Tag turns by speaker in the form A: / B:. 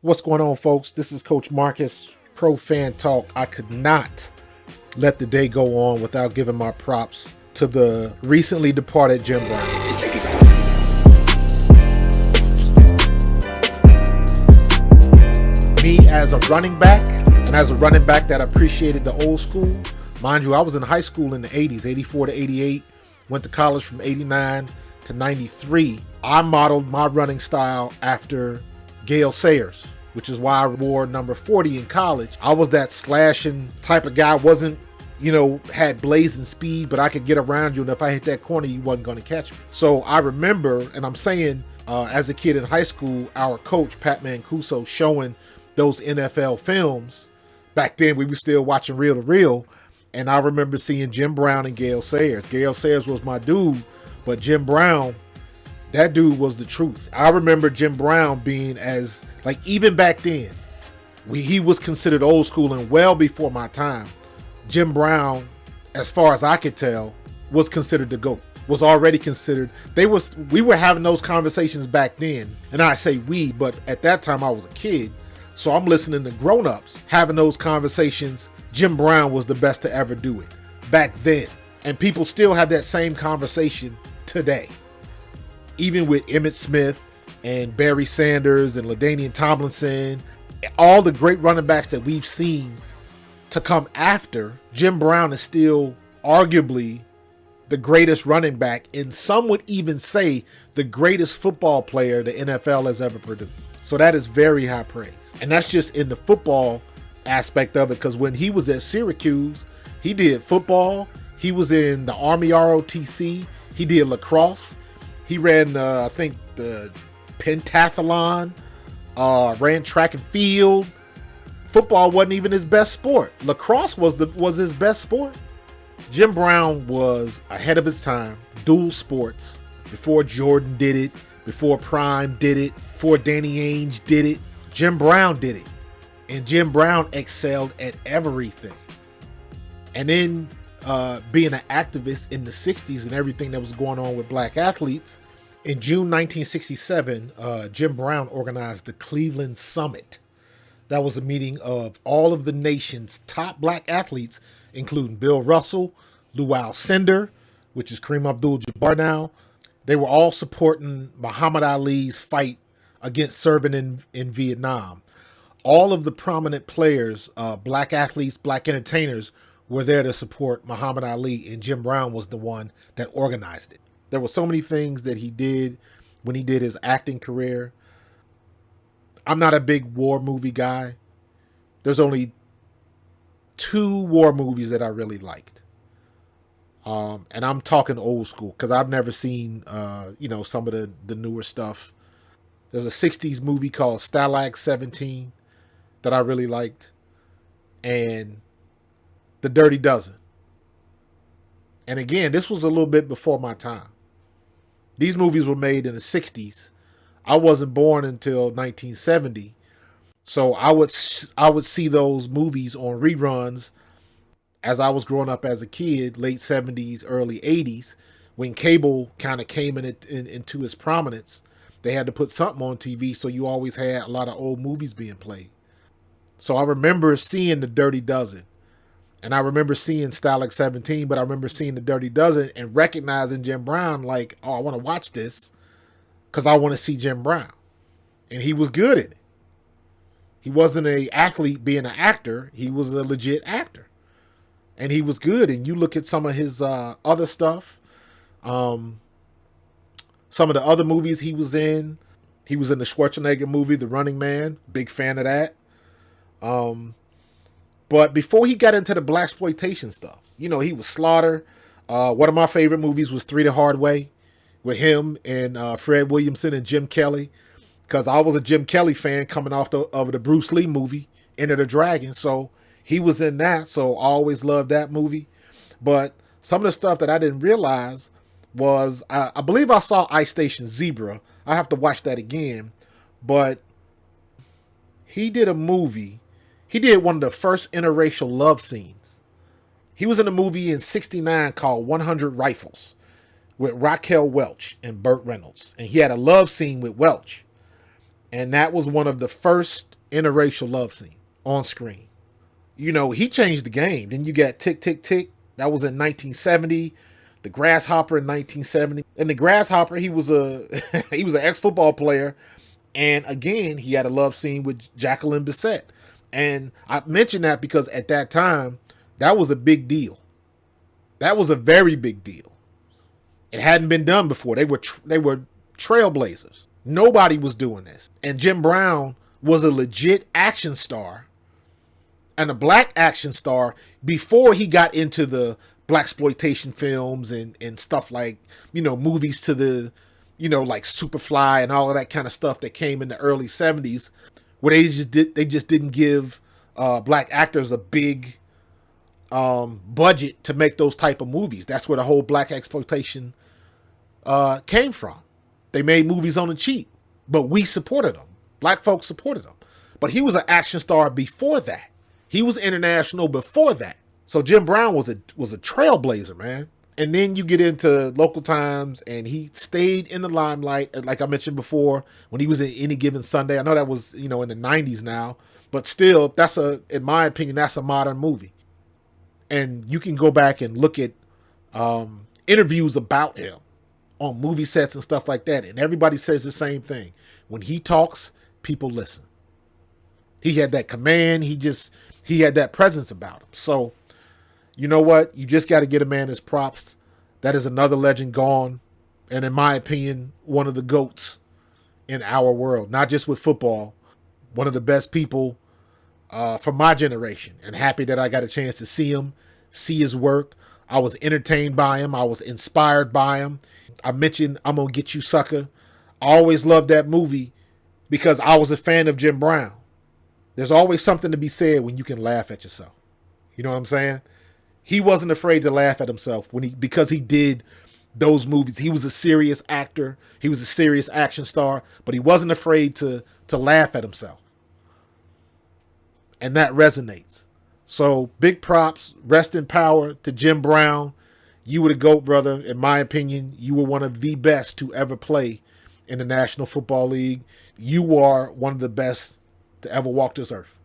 A: What's going on, folks? This is Coach Marcus, Pro Fan Talk. I could not let the day go on without giving my props to the recently departed Jim Brown. Me as a running back, and as a running back that appreciated the old school, mind you, I was in high school in the 80s, 84 to 88, went to college from 89 to 93. I modeled my running style after Gale Sayers, which is why I wore number 40 in college. I was that slashing type of guy. Wasn't, had blazing speed, but I could get around you, and if I hit that corner, you wasn't going to catch me. So I remember, and I'm saying, as a kid in high school, our coach, Pat Mancuso, showing those NFL films. Back then, we were still watching reel to reel, and I remember seeing Jim Brown and Gale Sayers. Gale Sayers was my dude, but Jim Brown, that dude was the truth. I remember Jim Brown being even back then, he was considered old school and well before my time. Jim Brown, as far as I could tell, was considered the GOAT, was already considered. We were having those conversations back then, and I say we, but at that time I was a kid, so I'm listening to grown-ups having those conversations. Jim Brown was the best to ever do it back then, and people still have that same conversation today. Even with Emmitt Smith and Barry Sanders and LaDainian Tomlinson, all the great running backs that we've seen to come after, Jim Brown is still arguably the greatest running back, and some would even say the greatest football player the NFL has ever produced. So that is very high praise. And that's just in the football aspect of it, because when he was at Syracuse, he did football, he was in the Army ROTC, he did lacrosse, he ran, the pentathlon, ran track and field. Football wasn't even his best sport. Lacrosse was his best sport. Jim Brown was ahead of his time. Dual sports. Before Jordan did it, before Prime did it, before Danny Ainge did it, Jim Brown did it. And Jim Brown excelled at everything. And then being an activist in the 60s and everything that was going on with black athletes, in June 1967, Jim Brown organized the Cleveland Summit. That was a meeting of all of the nation's top black athletes, including Bill Russell, Lou Alcindor, which is Kareem Abdul-Jabbar now. They were all supporting Muhammad Ali's fight against serving in Vietnam. All of the prominent players, black athletes, black entertainers, were there to support Muhammad Ali, and Jim Brown was the one that organized it. There were so many things that he did when he did his acting career. I'm not a big war movie guy. There's only 2 war movies that I really liked. And I'm talking old school, because I've never seen, some of the newer stuff. There's a 60s movie called Stalag 17 that I really liked. And The Dirty Dozen. And again, this was a little bit before my time. These movies were made in the 60s. I wasn't born until 1970. So I would see those movies on reruns as I was growing up as a kid, late 70s, early 80s, when cable kind of came into its prominence. They had to put something on TV, so you always had a lot of old movies being played. So I remember seeing The Dirty Dozen. And I remember seeing Stalag 17, but I remember seeing The Dirty Dozen and recognizing Jim Brown like, oh, I want to watch this because I want to see Jim Brown. And he was good at it. He wasn't an athlete being an actor. He was a legit actor. And he was good. And you look at some of his other stuff, some of the other movies he was in. He was in the Schwarzenegger movie, The Running Man. Big fan of that. But before he got into the blaxploitation stuff, he was Slaughter. One of my favorite movies was 3 the Hard Way with him and Fred Williamson and Jim Kelly, because I was a Jim Kelly fan coming off of the Bruce Lee movie, Enter the Dragon. So he was in that. So I always loved that movie. But some of the stuff that I didn't realize was, I believe I saw Ice Station Zebra. I have to watch that again. But he did a movie. He did one of the first interracial love scenes. He was in a movie in '69 called 100 Rifles with Raquel Welch and Burt Reynolds. And he had a love scene with Welch. And that was one of the first interracial love scene on screen. You know, he changed the game. Then you got Tick, Tick, Tick. That was in 1970. The Grasshopper in 1970. And the Grasshopper, he was he was an ex-football player. And again, he had a love scene with Jacqueline Bisset. And I mention that because at that time, that was a big deal. That was a very big deal. It hadn't been done before. They were trailblazers. Nobody was doing this. And Jim Brown was a legit action star and a black action star before he got into the blaxploitation films and stuff like, you know, movies to the, you know, like Superfly and all of that kind of stuff that came in the early 70s, where they just didn't give black actors a big budget to make those type of movies. That's where the whole black exploitation came from. They made movies on the cheap, but we supported them. Black folks supported them. But he was an action star before that. He was international before that. So Jim Brown was a trailblazer, man. And then you get into Local Times, and he stayed in the limelight, like I mentioned before, when he was in Any Given Sunday. I know that was, you know, in the 90s now, but still, in my opinion, that's a modern movie. And you can go back and look at interviews about him on movie sets and stuff like that, and everybody says the same thing. When he talks, people listen. He had that command. He had that presence about him. So, you know what? You just got to get a man his props. That is another legend gone. And in my opinion, one of the GOATs in our world. Not just with football. One of the best people from my generation. And happy that I got a chance to see him, see his work. I was entertained by him. I was inspired by him. I mentioned I'm Gonna Get You Sucker. I always loved that movie because I was a fan of Jim Brown. There's always something to be said when you can laugh at yourself. You know what I'm saying? He wasn't afraid to laugh at himself because he did those movies. He was a serious actor. He was a serious action star, but he wasn't afraid to laugh at himself. And that resonates. So big props, rest in power to Jim Brown. You were the GOAT, brother. In my opinion, you were one of the best to ever play in the National Football League. You are one of the best to ever walk this earth.